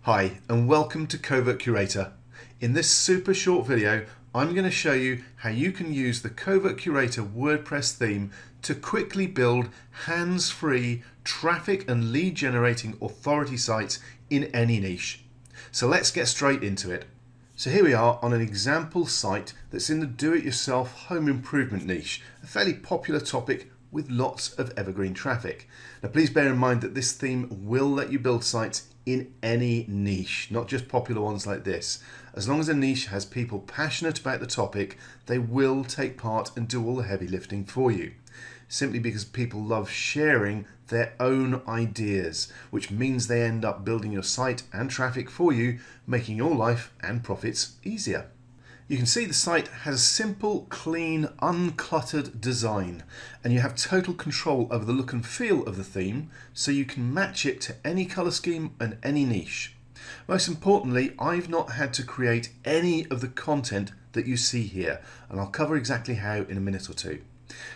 Hi and welcome to Covert Curator. In this super short video, I'm going to show you how you can use the Covert Curator WordPress theme to quickly build hands-free traffic and lead generating authority sites in any niche. So let's get straight into it. So here we are on an example site that's in the do-it-yourself home improvement niche, a fairly popular topic with lots of evergreen traffic. Now please bear in mind that this theme will let you build sites in any niche, not just popular ones like this. As long as a niche has people passionate about the topic, they will take part and do all the heavy lifting for you. Simply because people love sharing their own ideas, which means they end up building your site and traffic for you, making your life and profits easier. You can see the site has a simple, clean, uncluttered design, and you have total control over the look and feel of the theme, so you can match it to any color scheme and any niche. Most importantly, I've not had to create any of the content that you see here, and I'll cover exactly how in a minute or two.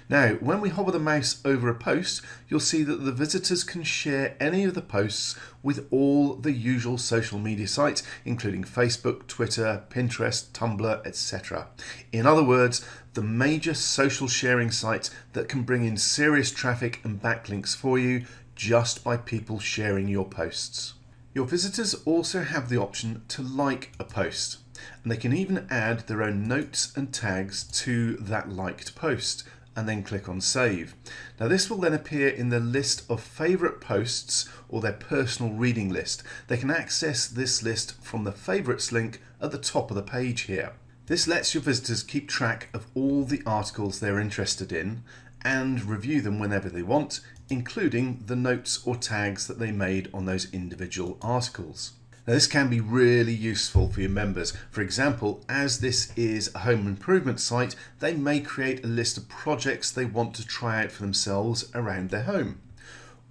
Now, when we hover the mouse over a post, you'll see that the visitors can share any of the posts with all the usual social media sites, including Facebook, Twitter, Pinterest, Tumblr, etc. In other words, the major social sharing sites that can bring in serious traffic and backlinks for you just by people sharing your posts. Your visitors also have the option to like a post, and they can even add their own notes and tags to that liked post, and then click on save. Now this will then appear in the list of favourite posts or their personal reading list. They can access this list from the favourites link at the top of the page here. This lets your visitors keep track of all the articles they're interested in and review them whenever they want, including the notes or tags that they made on those individual articles. Now this can be really useful for your members. For example, as this is a home improvement site, they may create a list of projects they want to try out for themselves around their home.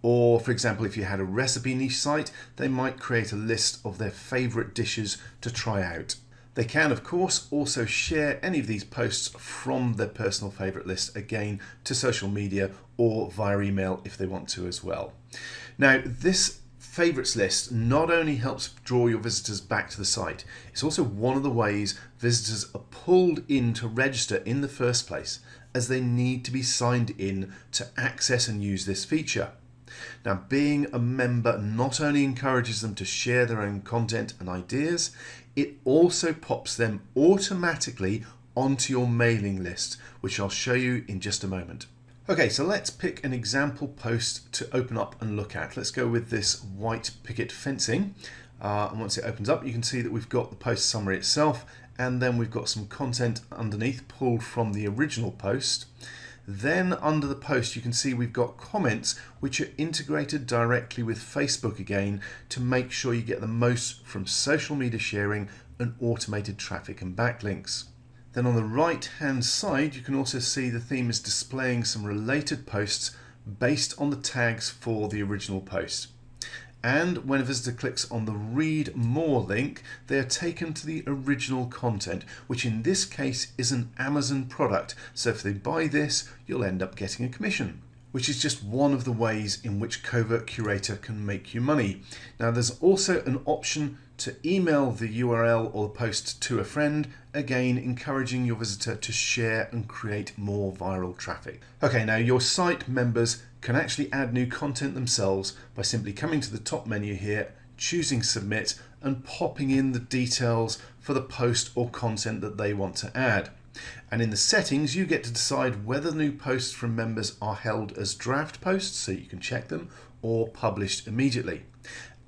Or for example, if you had a recipe niche site, they might create a list of their favourite dishes to try out. They can, of course, also share any of these posts from their personal favourite list again to social media or via email if they want to as well. Now, this favourites list not only helps draw your visitors back to the site, it's also one of the ways visitors are pulled in to register in the first place, as they need to be signed in to access and use this feature. Now, being a member not only encourages them to share their own content and ideas, it also pops them automatically onto your mailing list, which I'll show you in just a moment. Okay, so let's pick an example post to open up and look at. Let's go with this white picket fencing. And once it opens up, you can see that we've got the post summary itself, and then we've got some content underneath pulled from the original post. Then under the post, you can see we've got comments which are integrated directly with Facebook again to make sure you get the most from social media sharing and automated traffic and backlinks. Then on the right hand side, you can also see the theme is displaying some related posts based on the tags for the original post. And when a visitor clicks on the read more link, they are taken to the original content, which in this case is an Amazon product. So if they buy this, you'll end up getting a commission, which is just one of the ways in which Covert Curator can make you money. Now there's also an option to email the URL or the post to a friend, again encouraging your visitor to share and create more viral traffic. Okay, now your site members can actually add new content themselves by simply coming to the top menu here, choosing submit and popping in the details for the post or content that they want to add. And in the settings, you get to decide whether new posts from members are held as draft posts, so you can check them, or published immediately.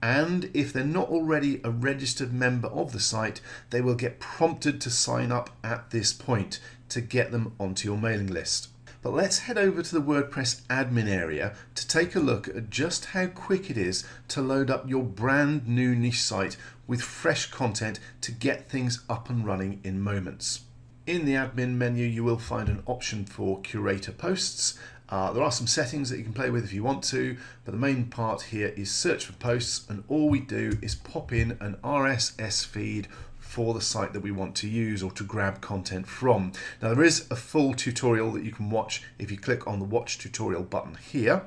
And if they're not already a registered member of the site, they will get prompted to sign up at this point to get them onto your mailing list. But let's head over to the WordPress admin area to take a look at just how quick it is to load up your brand new niche site with fresh content to get things up and running in moments. In the admin menu, you will find an option for curator posts. There are some settings that you can play with if you want to, but the main part here is search for posts, and all we do is pop in an RSS feed for the site that we want to use or to grab content from. Now there is a full tutorial that you can watch if you click on the watch tutorial button here,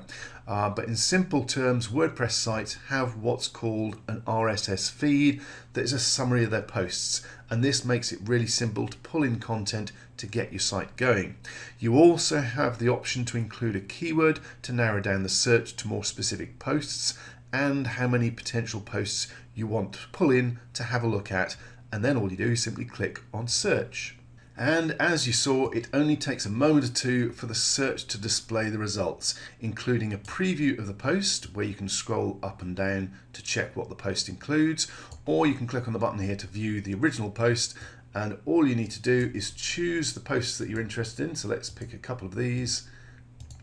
but in simple terms, WordPress sites have what's called an RSS feed that is a summary of their posts, and this makes it really simple to pull in content to get your site going. You also have the option to include a keyword to narrow down the search to more specific posts and how many potential posts you want to pull in to have a look at, and then all you do is simply click on search. And as you saw, it only takes a moment or two for the search to display the results, including a preview of the post where you can scroll up and down to check what the post includes, or you can click on the button here to view the original post, and all you need to do is choose the posts that you're interested in. So let's pick a couple of these,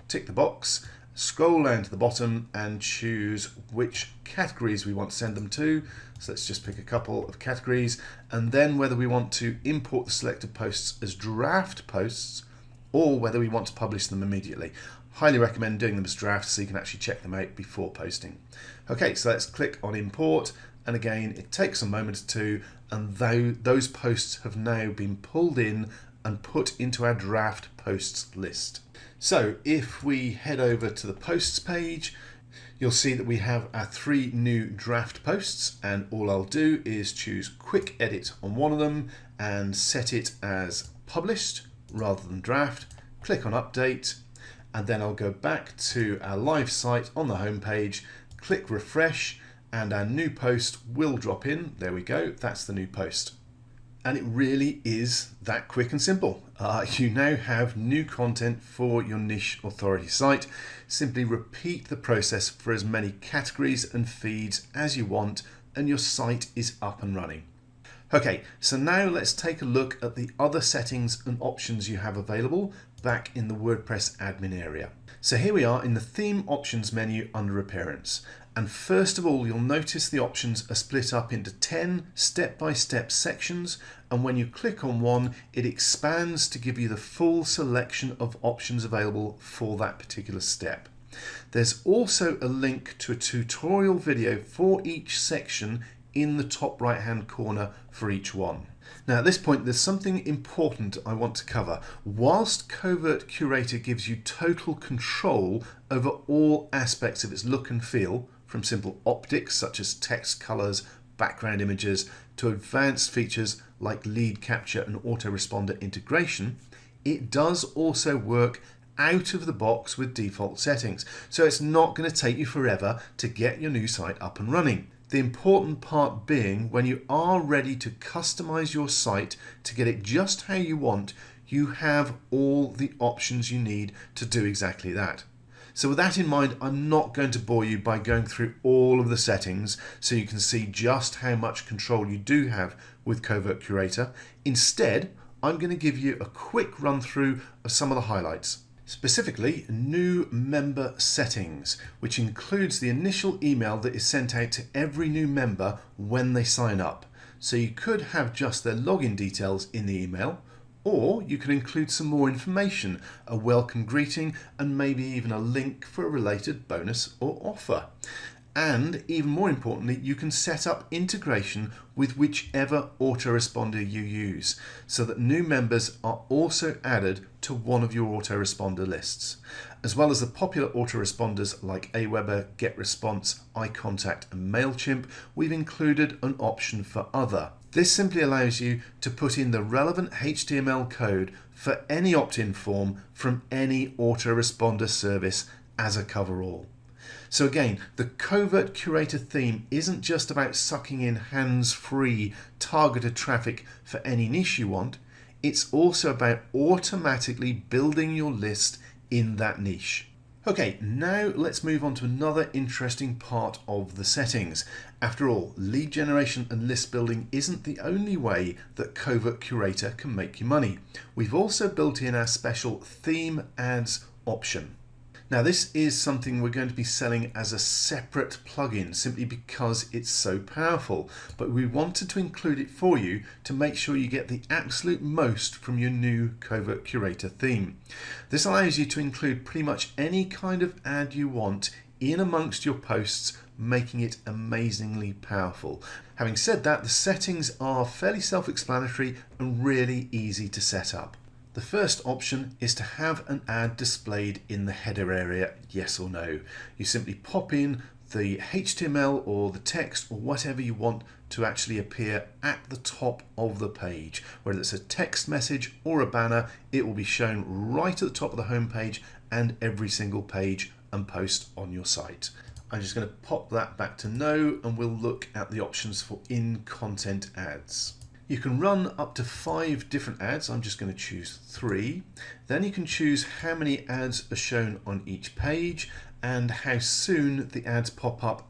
tick the box, scroll down to the bottom and choose which categories we want to send them to. So let's just pick a couple of categories, and then whether we want to import the selected posts as draft posts or whether we want to publish them immediately. Highly recommend doing them as drafts so you can actually check them out before posting. Okay, so let's click on import, and again it takes a moment or two, and those posts have now been pulled in and put into our draft posts list. So if we head over to the posts page, you'll see that we have our 3 new draft posts, and all I'll do is choose quick edit on one of them and set it as published rather than draft. Click on update, and then I'll go back to our live site on the home page, click refresh, and our new post will drop in. There we go, that's the new post. And it really is that quick and simple. You now have new content for your niche authority site. Simply repeat the process for as many categories and feeds as you want, and your site is up and running. Okay, so now let's take a look at the other settings and options you have available back in the WordPress admin area. So here we are in the theme options menu under appearance. And first of all, you'll notice the options are split up into 10 step-by-step sections, and when you click on one, it expands to give you the full selection of options available for that particular step. There's also a link to a tutorial video for each section in the top right-hand corner for each one. Now at this point, there's something important I want to cover. Whilst Covert Curator gives you total control over all aspects of its look and feel, from simple optics such as text colors, background images, to advanced features like lead capture and autoresponder integration, it does also work out of the box with default settings. So it's not going to take you forever to get your new site up and running. The important part being, when you are ready to customize your site to get it just how you want, you have all the options you need to do exactly that. So with that in mind, I'm not going to bore you by going through all of the settings so you can see just how much control you do have with Covert Curator. Instead, I'm going to give you a quick run through of some of the highlights. Specifically, new member settings, which includes the initial email that is sent out to every new member when they sign up. So you could have just their login details in the email, or you can include some more information, a welcome greeting, and maybe even a link for a related bonus or offer. And even more importantly, you can set up integration with whichever autoresponder you use, so that new members are also added to one of your autoresponder lists. As well as the popular autoresponders like Aweber, GetResponse, iContact and MailChimp, we've included an option for other. This simply allows you to put in the relevant HTML code for any opt-in form from any autoresponder service as a coverall. So again, the Covert Curator theme isn't just about sucking in hands-free targeted traffic for any niche you want, it's also about automatically building your list in that niche. Okay, now let's move on to another interesting part of the settings. After all, lead generation and list building isn't the only way that Covert Curator can make you money. We've also built in our special theme ads option. Now this is something we're going to be selling as a separate plugin simply because it's so powerful, but we wanted to include it for you to make sure you get the absolute most from your new Covert Curator theme. This allows you to include pretty much any kind of ad you want in amongst your posts making it amazingly powerful. Having said that, the settings are fairly self-explanatory and really easy to set up. The first option is to have an ad displayed in the header area, yes or no. You simply pop in the HTML or the text or whatever you want to actually appear at the top of the page. Whether it's a text message or a banner, it will be shown right at the top of the home page and every single page and post on your site. I'm just going to pop that back to no, and we'll look at the options for in-content ads. You can run up to 5 different ads. I'm just going to choose 3. Then you can choose how many ads are shown on each page and how soon the ads pop up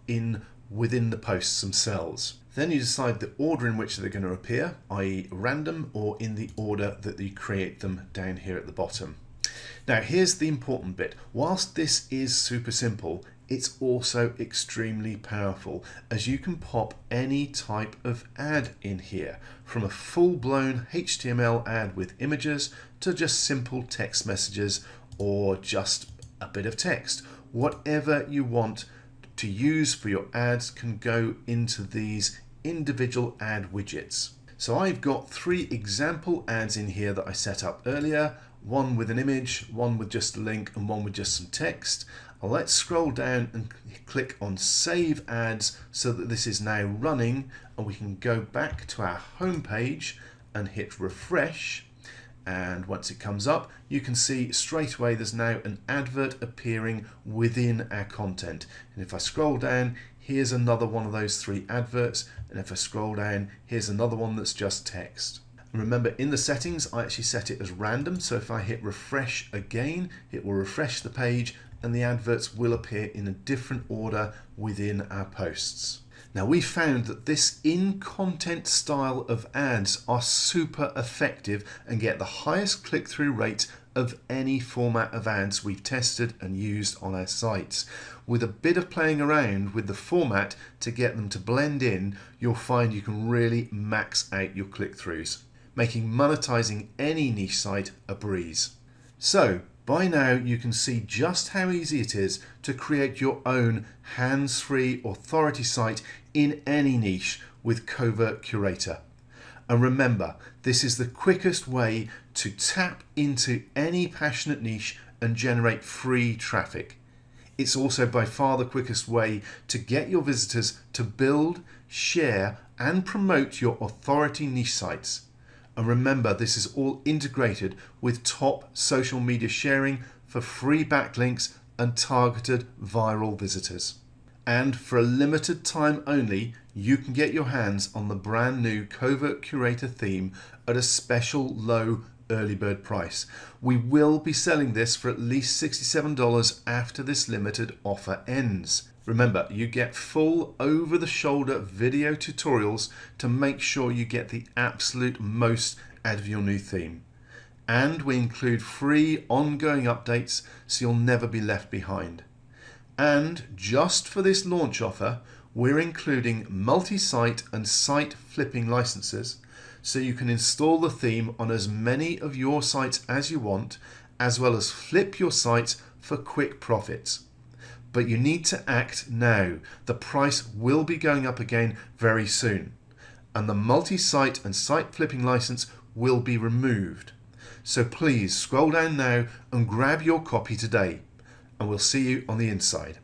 within the posts themselves. Then you decide the order in which they're going to appear, i.e. random, or in the order that you create them down here at the bottom. Now here's the important bit. Whilst this is super simple, it's also extremely powerful, as you can pop any type of ad in here, from a full-blown HTML ad with images to just simple text messages or just a bit of text. Whatever you want to use for your ads can go into these individual ad widgets. So I've got 3 example ads in here that I set up earlier, one with an image, one with just a link, and one with just some text. Let's scroll down and click on Save Ads so that this is now running, and we can go back to our home page and hit refresh. And once it comes up, you can see straight away there's now an advert appearing within our content. And if I scroll down, here's another one of those 3 adverts. And if I scroll down, here's another one that's just text. And remember, in the settings, I actually set it as random. So if I hit refresh again, it will refresh the page and the adverts will appear in a different order within our posts. Now we found that this in-content style of ads are super effective and get the highest click-through rate of any format of ads we've tested and used on our sites. With a bit of playing around with the format to get them to blend in, you'll find you can really max out your click-throughs, making monetizing any niche site a breeze. So by now you can see just how easy it is to create your own hands-free authority site in any niche with Covert Curator. And remember, this is the quickest way to tap into any passionate niche and generate free traffic. It's also by far the quickest way to get your visitors to build, share, and promote your authority niche sites. And remember, this is all integrated with top social media sharing for free backlinks and targeted viral visitors. And for a limited time only, you can get your hands on the brand new Covert Curator theme at a special low early bird price. We will be selling this for at least $67 after this limited offer ends. Remember, you get full over-the-shoulder video tutorials to make sure you get the absolute most out of your new theme. And we include free ongoing updates so you'll never be left behind. And just for this launch offer, we're including multi-site and site flipping licenses so you can install the theme on as many of your sites as you want, as well as flip your sites for quick profits. But you need to act now. The price will be going up again very soon, and the multi-site and site flipping license will be removed. So please scroll down now and grab your copy today, and we'll see you on the inside.